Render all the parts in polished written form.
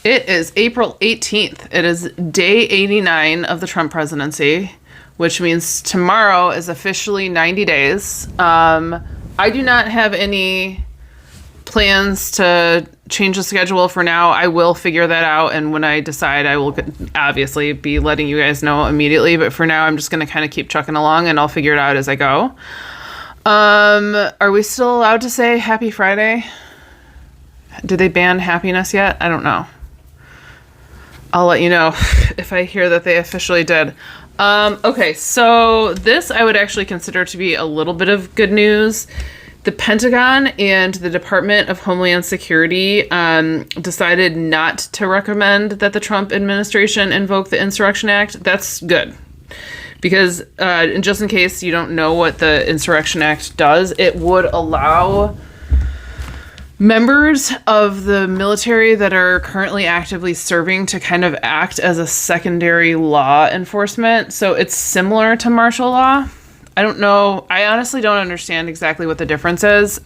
It is April 18th. It is day 89 of the Trump presidency, which means tomorrow is officially 90 days. I do not have any plans to change the schedule for now. I will figure that out, and when I decide, I will obviously be letting you guys know immediately, but for now, I'm just going to kind of keep chucking along, and I'll figure it out as I go. Are we still allowed to say Happy Friday? Did they ban happiness yet? I don't know. I'll let you know if I hear that they officially did. Okay, so this I would actually consider to be a little bit of good news. The Pentagon and the Department of Homeland Security decided not to recommend that the Trump administration invoke the Insurrection Act. That's good. Because just in case you don't know what the Insurrection Act does, it would allow members of the military that are currently actively serving to kind of act as a secondary law enforcement. So it's similar to martial law. I don't know. I honestly don't understand exactly what the difference is.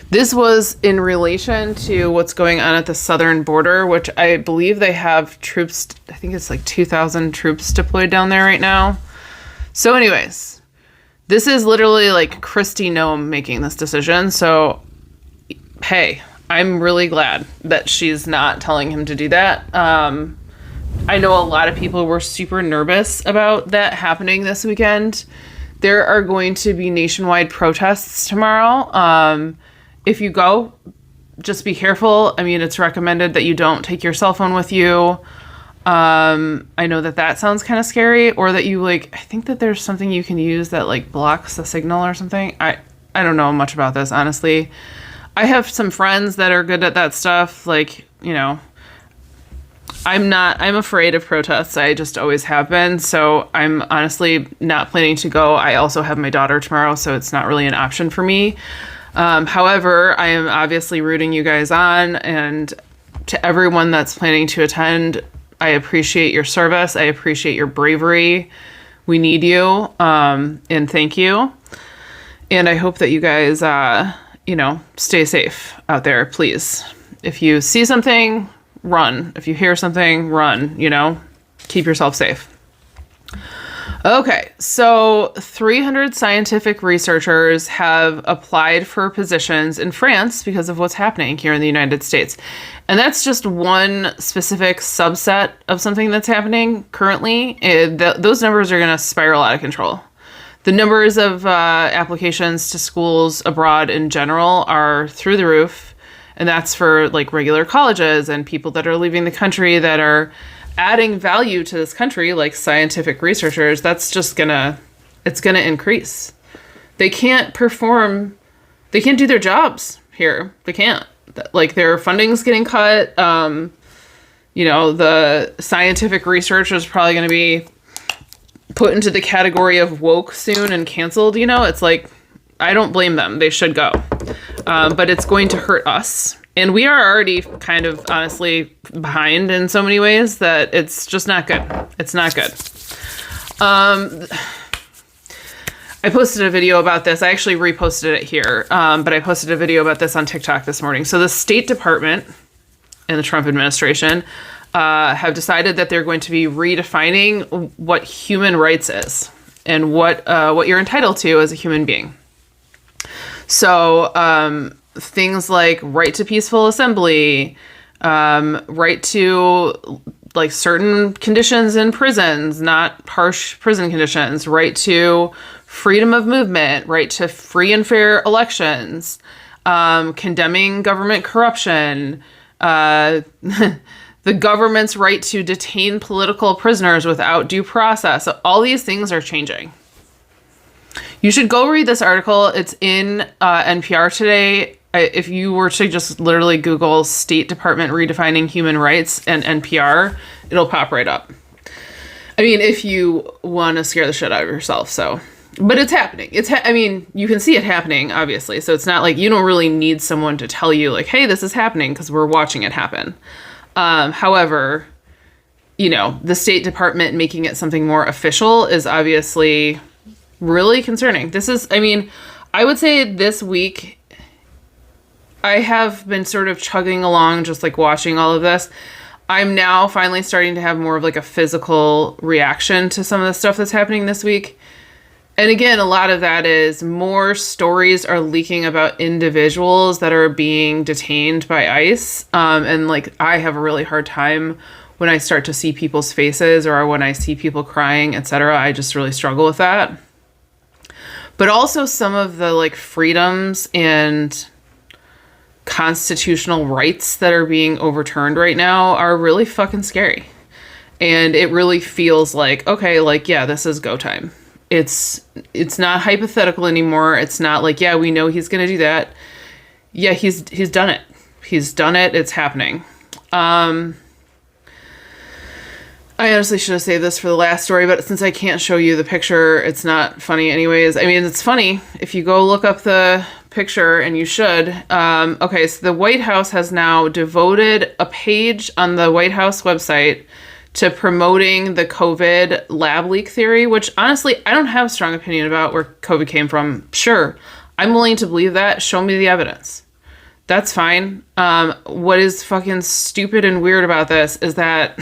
This was in relation to what's going on at the southern border, which I believe they have troops. I think it's like 2,000 troops deployed down there right now. So anyways, this is literally like Kristi Noem making this decision. So hey, I'm really glad that she's not telling him to do that. I know a lot of people were super nervous about that happening this weekend. There are going to be nationwide protests tomorrow. If you go, just be careful. I mean, it's recommended that you don't take your cell phone with you. I know that sounds kind of scary, or that you I think that there's something you can use that blocks the signal or something. I don't know much about this, honestly. I have some friends that are good at that stuff. I'm afraid of protests. I just always have been. So I'm honestly not planning to go. I also have my daughter tomorrow, so it's not really an option for me. However, I am obviously rooting you guys on, and to everyone that's planning to attend, I appreciate your service. I appreciate your bravery. We need you. And thank you. And I hope that you guys, stay safe out there, please. If you see something, run. If you hear something, run, keep yourself safe. Okay, so 300 scientific researchers have applied for positions in France because of what's happening here in the United States. And that's just one specific subset of something that's happening currently. Those numbers are going to spiral out of control. The numbers of applications to schools abroad in general are through the roof. And that's for regular colleges and people that are leaving the country that are adding value to this country, like scientific researchers. That's just it's gonna increase. They can't do their jobs here. They can't. Their funding's getting cut. The scientific research is probably going to be put into the category of woke soon and canceled. It's I don't blame them. They should go. But it's going to hurt us. And we are already kind of honestly behind in so many ways that it's just not good. It's not good. I posted a video about this. I actually reposted it here. But I posted a video about this on TikTok this morning. So the State Department and the Trump administration have decided that they're going to be redefining what human rights is and what you're entitled to as a human being. So things like right to peaceful assembly, right to certain conditions in prisons, not harsh prison conditions, right to freedom of movement, right to free and fair elections, condemning government corruption, the government's right to detain political prisoners without due process. So all these things are changing. You should go read this article. It's in NPR today. If you were to just literally Google State Department redefining human rights and NPR, it'll pop right up. I mean, if you want to scare the shit out of yourself. But it's happening. You can see it happening, obviously. So it's not you don't really need someone to tell you hey, this is happening, because we're watching it happen. However, the State Department making it something more official is obviously really concerning. This is, I would say this week, I have been sort of chugging along, just like watching all of this. I'm now finally starting to have more of like a physical reaction to some of the stuff that's happening this week. And again, a lot of that is more stories are leaking about individuals that are being detained by ICE. And like, I have a really hard time when I start to see people's faces or when I see people crying, etc. I just really struggle with that. But also some of the like freedoms and constitutional rights that are being overturned right now are really fucking scary. And it really feels like, okay, like, yeah, this is go time. It's not hypothetical anymore. It's not like, yeah, we know he's going to do that. Yeah, he's done it. He's done it. It's happening. I honestly should have saved this for the last story, but since I can't show you the picture, it's not funny anyways. I mean, it's funny if you go look up the picture, and you should. Okay, so the White House has now devoted a page on the White House website to promoting the COVID lab leak theory, which honestly, I don't have a strong opinion about where COVID came from. Sure, I'm willing to believe that. Show me the evidence. That's fine. What is fucking stupid and weird about this is that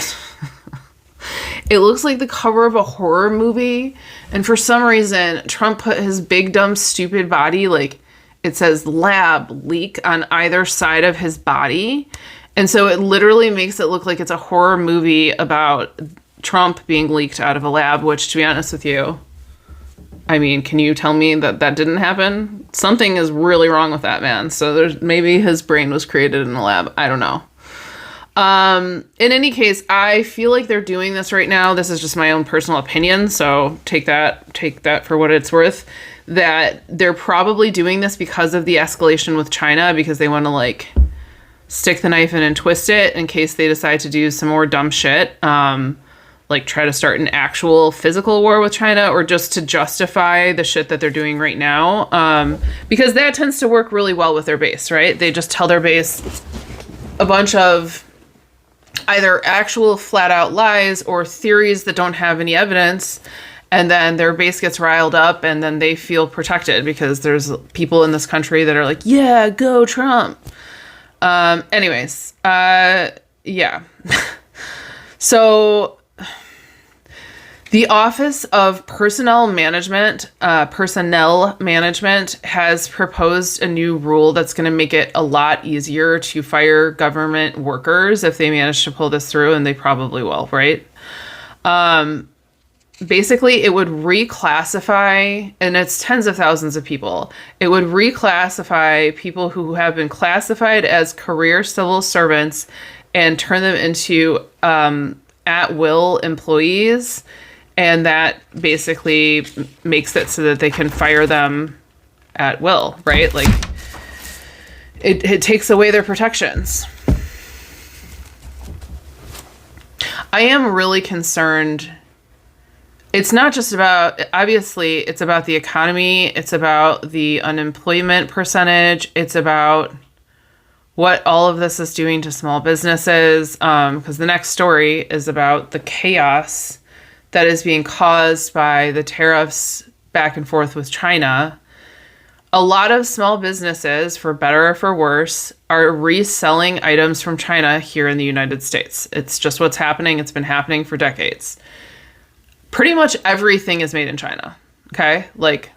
it looks like the cover of a horror movie. And for some reason, Trump put his big, dumb, stupid body, like it says lab leak on either side of his body. And so it literally makes it look like it's a horror movie about Trump being leaked out of a lab, which, to be honest with you, I mean, can you tell me that that didn't happen? Something is really wrong with that man. So there's maybe his brain was created in a lab. I don't know. In any case, I feel like they're doing this right now. This is just my own personal opinion. So take that for what it's worth, that they're probably doing this because of the escalation with China, because they want to like stick the knife in and twist it in case they decide to do some more dumb shit. Like try to start an actual physical war with China, or just to justify the shit that they're doing right now. Because that tends to work really well with their base, right? They just tell their base a bunch of either actual flat out lies or theories that don't have any evidence. And then their base gets riled up and then they feel protected because there's people in this country that are like, yeah, go Trump. Anyways, yeah. So the Office of Personnel Management has proposed a new rule that's going to make it a lot easier to fire government workers if they manage to pull this through, and they probably will, right? Basically, it would reclassify, and it's tens of thousands of people, it would reclassify people who have been classified as career civil servants and turn them into at-will employees. And that basically makes it so that they can fire them at will, right? Like, it takes away their protections. I am really concerned. It's not just about, obviously, it's about the economy. It's about the unemployment percentage. It's about what all of this is doing to small businesses. Because the next story is about the chaos that is being caused by the tariffs back and forth with China. A lot of small businesses, for better or for worse, are reselling items from China here in the United States. It's just what's happening. It's been happening for decades. Pretty much everything is made in China, okay? Like,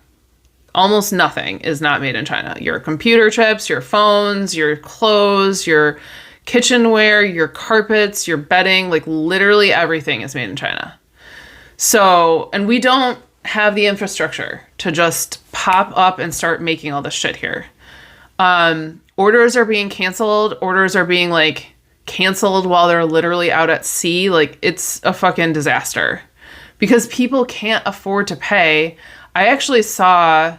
almost nothing is not made in China. Your computer chips, your phones, your clothes, your kitchenware, your carpets, your bedding, like literally everything is made in China. So, and we don't have the infrastructure to just pop up and start making all this shit here. Orders are being canceled. Orders are being like canceled while they're literally out at sea. Like, it's a fucking disaster because people can't afford to pay. I actually saw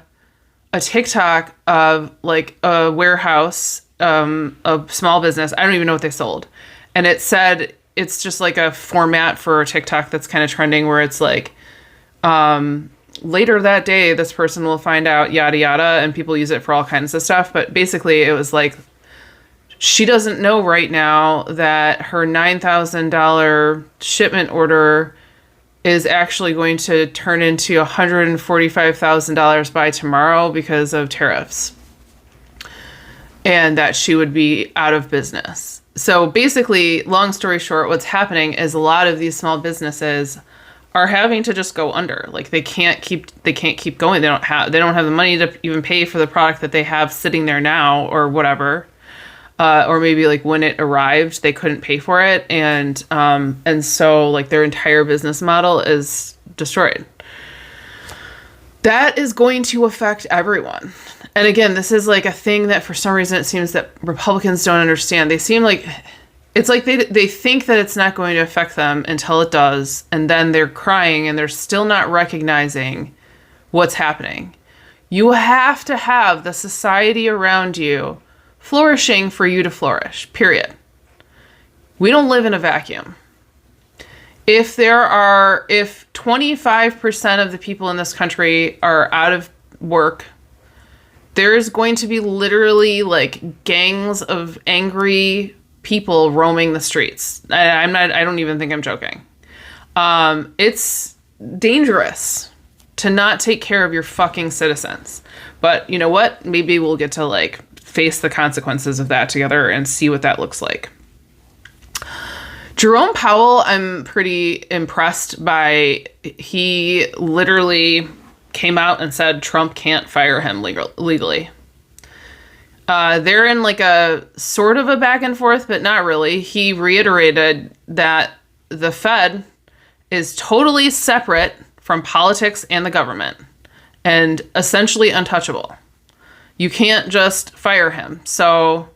a TikTok of like a warehouse, a small business. I don't even know what they sold. And it said, it's just like a format for TikTok that's kind of trending where it's like, later that day, this person will find out yada yada, and people use it for all kinds of stuff. But basically it was like, she doesn't know right now that her $9,000 shipment order is actually going to turn into $145,000 by tomorrow because of tariffs. and that she would be out of business. So basically, long story short, what's happening is a lot of these small businesses are having to just go under. Like they can't keep going. They don't have the money to even pay for the product that they have sitting there now or whatever. Or maybe like when it arrived, they couldn't pay for it. And so like their entire business model is destroyed. That is going to affect everyone. And again, this is like a thing that for some reason it seems that Republicans don't understand. They seem like it's like they think that it's not going to affect them until it does. And then they're crying and they're still not recognizing what's happening. You have to have the society around you flourishing for you to flourish, period. We don't live in a vacuum. If 25% of the people in this country are out of work, there's going to be literally like gangs of angry people roaming the streets. I don't even think I'm joking. It's dangerous to not take care of your fucking citizens. But you know what? Maybe we'll get to like face the consequences of that together and see what that looks like. Jerome Powell, I'm pretty impressed by. He literally came out and said Trump can't fire him legally. They're in like a sort of a back and forth, but not really. He reiterated that the Fed is totally separate from politics and the government and essentially untouchable. You can't just fire him. So,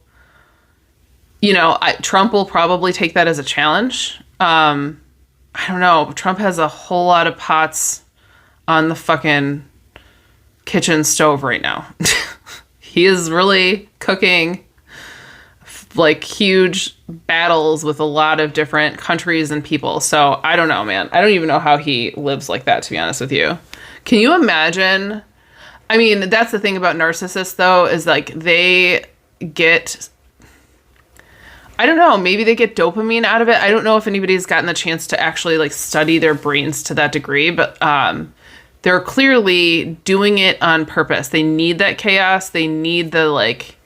you know, Trump will probably take that as a challenge. I don't know. Trump has a whole lot of pots on the fucking kitchen stove right now. He is really cooking like huge battles with a lot of different countries and people. So I don't know, man. I don't even know how he lives like that, to be honest with you. Can you imagine? I mean, that's the thing about narcissists, though, is like they get, I don't know, maybe they get dopamine out of it. I don't know if anybody's gotten the chance to actually like study their brains to that degree, but they're clearly doing it on purpose. They need that chaos. They need the like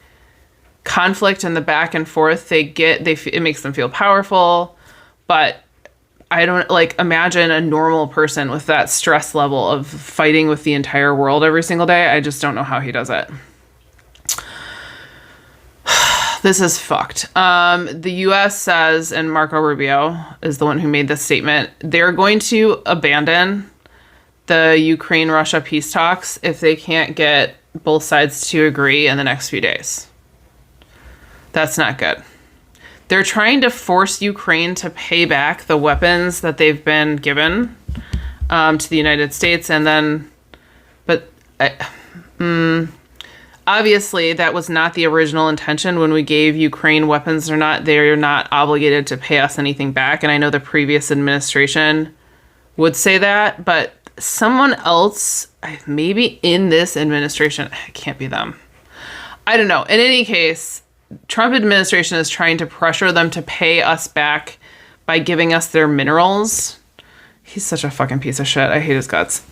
conflict and the back and forth. It makes them feel powerful, but I don't like imagine a normal person with that stress level of fighting with the entire world every single day. I just don't know how he does it. This is fucked. The U.S. says, and Marco Rubio is the one who made this statement, they're going to abandon the Ukraine-Russia peace talks if they can't get both sides to agree in the next few days. That's not good. They're trying to force Ukraine to pay back the weapons that they've been given to the United States. And then, obviously that was not the original intention when we gave Ukraine weapons. They're not obligated to pay us anything back. And I know the previous administration would say that, but someone else, maybe in this administration, it can't be them. I don't know. In any case, Trump administration is trying to pressure them to pay us back by giving us their minerals. He's such a fucking piece of shit. I hate his guts.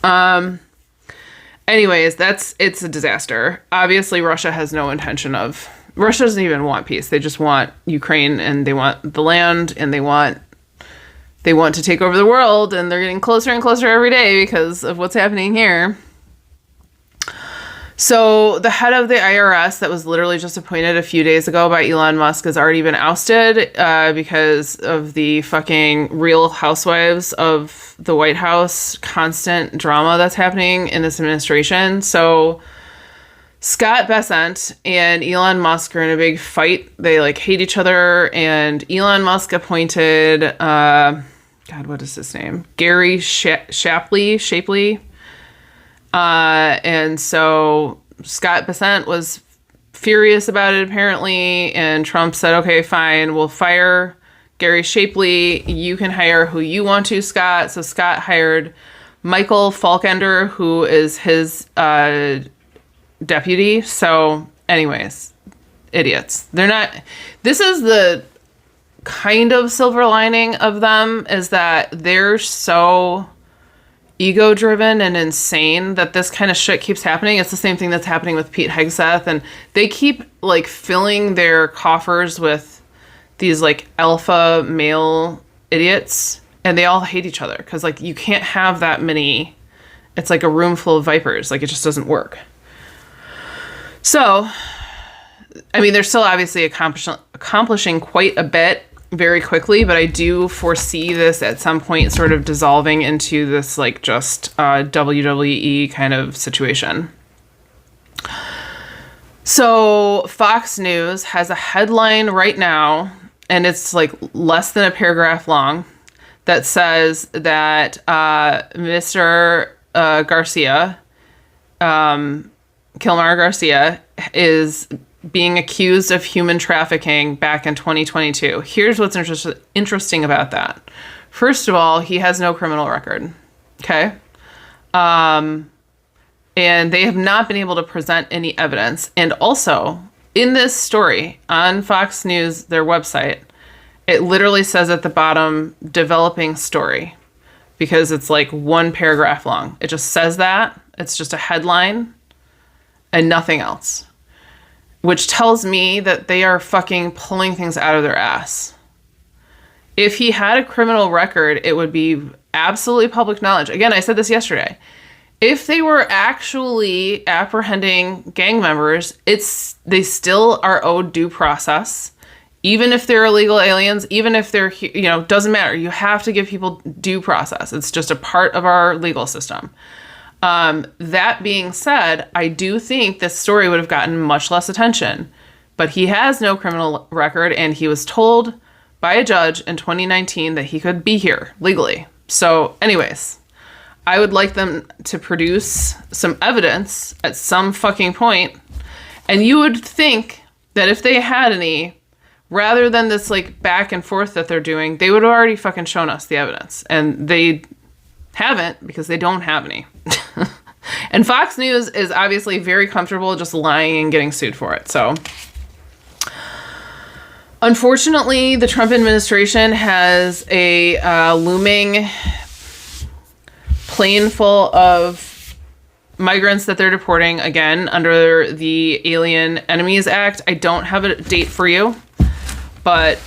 Anyways, it's a disaster. Obviously, Russia has no intention of... Russia doesn't even want peace. They just want Ukraine, and they want the land, and they want to take over the world, and they're getting closer and closer every day because of what's happening here. So the head of the IRS that was literally just appointed a few days ago by Elon Musk has already been ousted because of the fucking Real Housewives of the White House constant drama that's happening in this administration. So Scott Bessent and Elon Musk are in a big fight. They like hate each other, and Elon Musk appointed, God, what is his name? Gary Shapley. And so Scott Bessent was furious about it, apparently. And Trump said, okay, fine, we'll fire Gary Shapley. You can hire who you want to, Scott. So Scott hired Michael Falkender, who is his deputy. So anyways, idiots. They're not. This is the kind of silver lining of them, is that they're so ego-driven and insane that this kind of shit keeps happening. It's the same thing that's happening with Pete Hegseth, and they keep like filling their coffers with these like alpha male idiots, and they all hate each other because like you can't have that many. It's like a room full of vipers. Like it just doesn't work. So, I mean, they're still obviously accomplishing quite a bit very quickly, but I do foresee this at some point sort of dissolving into this like just WWE kind of situation. So Fox News has a headline right now, and it's like less than a paragraph long, that says that Mr. Garcia, Kilmar Garcia, is being accused of human trafficking back in 2022. Here's what's interesting about that. First of all, he has no criminal record. Okay? And they have not been able to present any evidence. And also, in this story on Fox News, their website, it literally says at the bottom, developing story, because it's like one paragraph long. It just says that. It's just a headline and nothing else, which tells me that they are fucking pulling things out of their ass. If he had a criminal record, it would be absolutely public knowledge. Again, I said this yesterday. If they were actually apprehending gang members, they still are owed due process. Even if they're illegal aliens, even if they're, doesn't matter. You have to give people due process. It's just a part of our legal system. That being said, I do think this story would have gotten much less attention. But he has no criminal record, and he was told by a judge in 2019 that he could be here legally. So anyways, I would like them to produce some evidence at some fucking point. And you would think that if they had any, rather than this like back and forth that they're doing, they would have already fucking shown us the evidence. And they haven't, because they don't have any. And Fox News is obviously very comfortable just lying and getting sued for it. So unfortunately, the Trump administration has a looming plane full of migrants that they're deporting, again, under the Alien Enemies Act. I don't have a date for you, but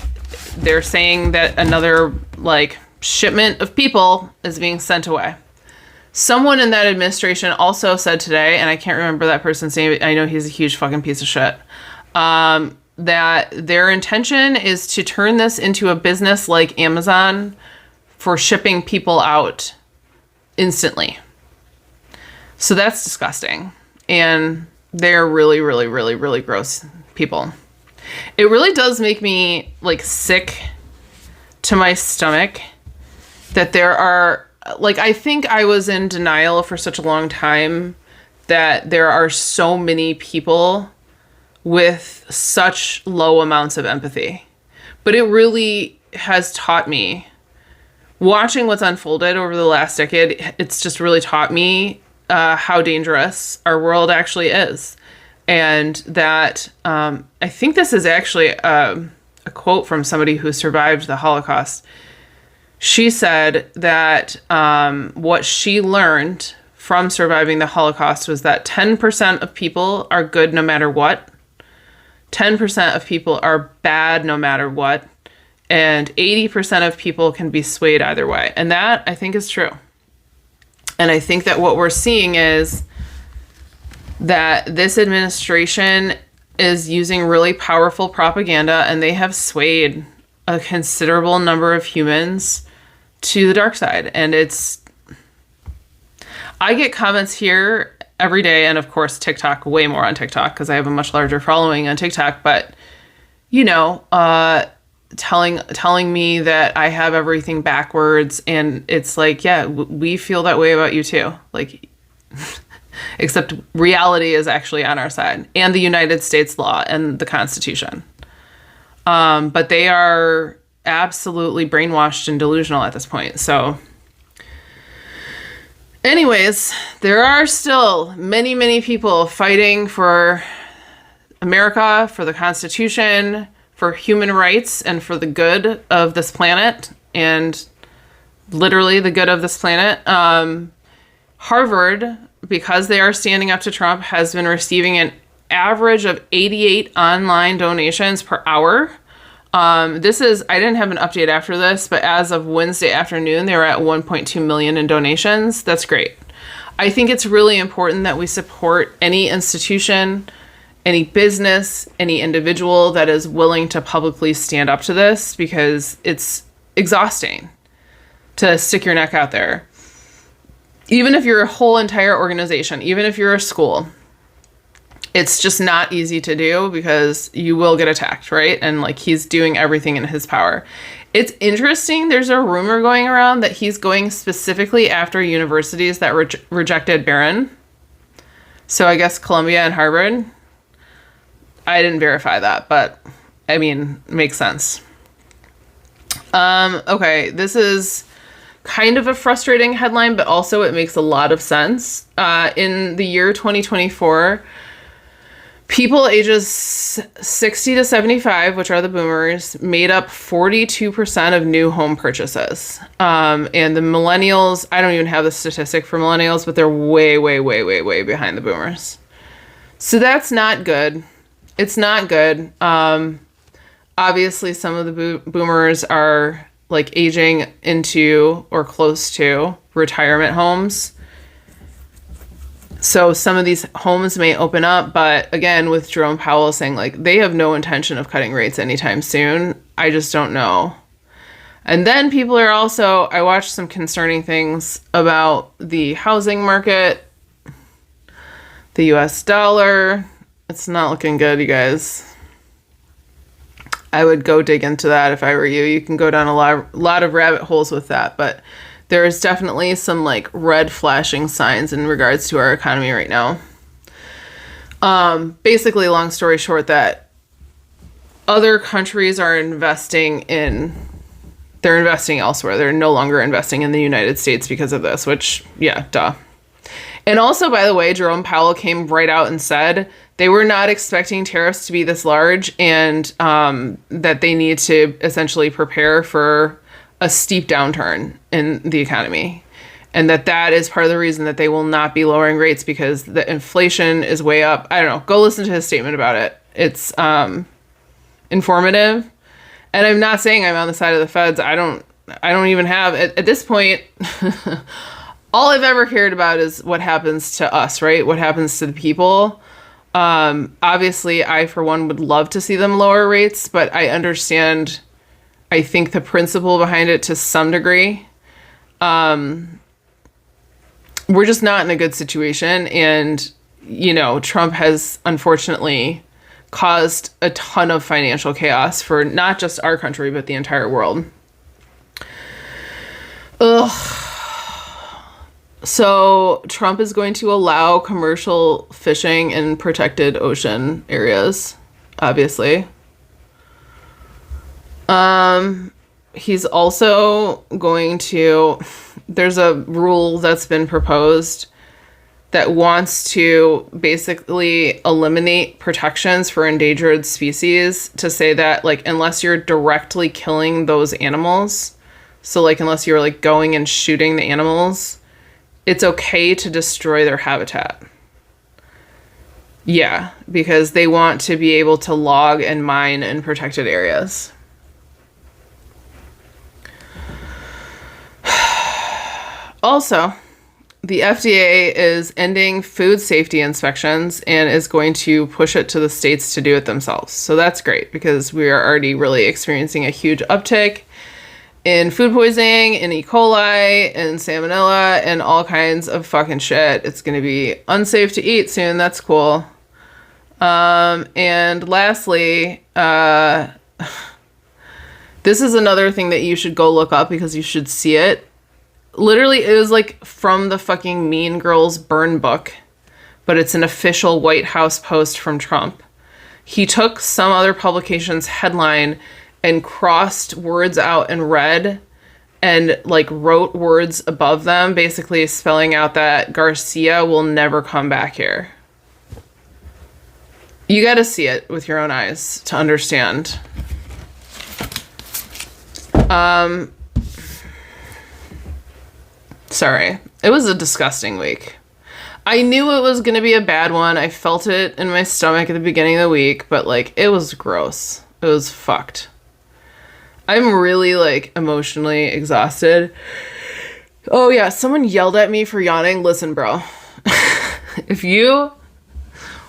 they're saying that another like shipment of people is being sent away. Someone in that administration also said today, and I can't remember that person's name, I know he's a huge fucking piece of shit, that their intention is to turn this into a business like Amazon for shipping people out instantly. So that's disgusting. And they're really, really, really, really gross people. It really does make me like sick to my stomach that there are, like, I think I was in denial for such a long time that there are so many people with such low amounts of empathy. But it really has taught me, watching what's unfolded over the last decade, it's just really taught me how dangerous our world actually is. And that I think this is actually a quote from somebody who survived the Holocaust. She said that what she learned from surviving the Holocaust was that 10% of people are good no matter what, 10% of people are bad no matter what, and 80% of people can be swayed either way. And that, I think, is true. And I think that what we're seeing is that this administration is using really powerful propaganda, and they have swayed a considerable number of humans to the dark side. And I get comments here every day, and of course TikTok, way more on TikTok because I have a much larger following on TikTok, but telling me that I have everything backwards, and it's like, yeah, we feel that way about you too. Like, except reality is actually on our side, and the United States law and the Constitution. But they are absolutely brainwashed and delusional at this point. So anyways, there are still many, many people fighting for America, for the Constitution, for human rights, and for the good of this planet, and literally the good of this planet. Harvard, because they are standing up to Trump, has been receiving an average of 88 online donations per hour. I didn't have an update after this, but as of Wednesday afternoon, they were at 1.2 million in donations. That's great. I think it's really important that we support any institution, any business, any individual that is willing to publicly stand up to this, because it's exhausting to stick your neck out there. Even if you're a whole entire organization, even if you're a school, it's just not easy to do because you will get attacked, right? And like, he's doing everything in his power. It's interesting. There's a rumor going around that he's going specifically after universities that rejected Barron. So I guess Columbia and Harvard. I didn't verify that, but I mean, makes sense. Okay, this is kind of a frustrating headline, but also it makes a lot of sense. In the year 2024, people ages 60 to 75, which are the boomers, made up 42% of new home purchases. And the millennials, I don't even have the statistic for millennials, but they're way, way, way, way, way behind the boomers. So that's not good. It's not good. Obviously, some of the boomers are like aging into or close to retirement homes. So some of these homes may open up, but again, with Jerome Powell saying like they have no intention of cutting rates anytime soon, I just don't know. And then people are also, I watched some concerning things about the housing market, the US dollar. It's not looking good, you guys. I would go dig into that if I were you. You can go down a lot of rabbit holes with that, but there is definitely some like red flashing signs in regards to our economy right now. Basically, long story short, that other countries are investing elsewhere. They're no longer investing in the United States because of this, which, yeah, duh. And also, by the way, Jerome Powell came right out and said they were not expecting tariffs to be this large, and that they need to essentially prepare for a steep downturn in the economy. And that is part of the reason that they will not be lowering rates, because the inflation is way up. I don't know. Go listen to his statement about it. It's informative. And I'm not saying I'm on the side of the feds. I don't even have, at this point, all I've ever cared about is what happens to us, right? What happens to the people. Obviously, I, for one, would love to see them lower rates, but I understand, I think, the principle behind it to some degree. We're just not in a good situation. And, you know, Trump has unfortunately caused a ton of financial chaos for not just our country, but the entire world. Ugh. So Trump is going to allow commercial fishing in protected ocean areas, obviously. He's also going to, there's a rule that's been proposed that wants to basically eliminate protections for endangered species, to say that, like, unless you're directly killing those animals, so like unless you're like going and shooting the animals, it's okay to destroy their habitat. Yeah, because they want to be able to log and mine in protected areas. Also, the FDA is ending food safety inspections and is going to push it to the states to do it themselves. So that's great, because we are already really experiencing a huge uptick in food poisoning, in E. coli, and salmonella, and all kinds of fucking shit. It's going to be unsafe to eat soon. That's cool. And lastly, this is another thing that you should go look up, because you should see it. Literally, it was like from the fucking Mean Girls burn book, but it's an official White House post from Trump. He took some other publication's headline and crossed words out in red and like wrote words above them, basically spelling out that Garcia will never come back here. You got to see it with your own eyes to understand. Sorry. It was a disgusting week. I knew it was going to be a bad one. I felt it in my stomach at the beginning of the week, but like it was gross. It was fucked. I'm really like emotionally exhausted. Oh yeah, someone yelled at me for yawning. Listen, bro. If you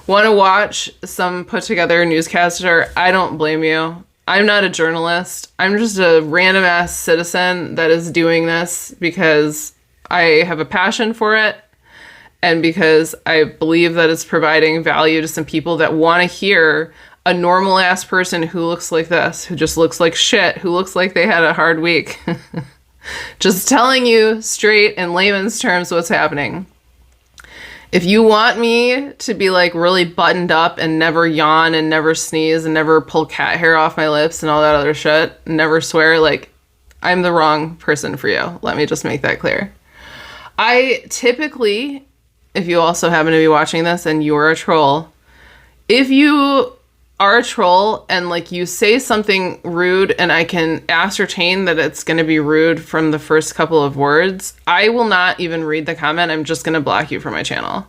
want to watch some put together newscaster, I don't blame you. I'm not a journalist. I'm just a random ass citizen that is doing this because I have a passion for it and because I believe that it's providing value to some people that want to hear a normal ass person who looks like this, who just looks like shit, who looks like they had a hard week. Just telling you straight in layman's terms what's happening. If you want me to be like really buttoned up and never yawn and never sneeze and never pull cat hair off my lips and all that other shit, and never swear, like, I'm the wrong person for you. Let me just make that clear. I typically, if you also happen to be watching this and you're a troll, if you are a troll and like you say something rude and I can ascertain that it's going to be rude from the first couple of words, I will not even read the comment. I'm just going to block you from my channel.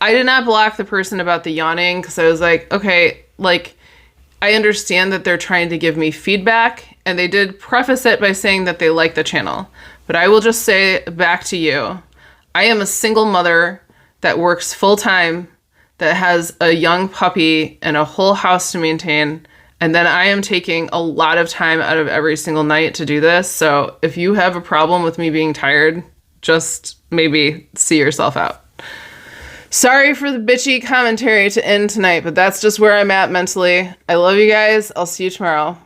I did not block the person about the yawning because I was like, okay, like I understand that they're trying to give me feedback and they did preface it by saying that they like the channel. But I will just say back to you, I am a single mother that works full time, that has a young puppy and a whole house to maintain. And then I am taking a lot of time out of every single night to do this. So if you have a problem with me being tired, just maybe see yourself out. Sorry for the bitchy commentary to end tonight, but that's just where I'm at mentally. I love you guys. I'll see you tomorrow.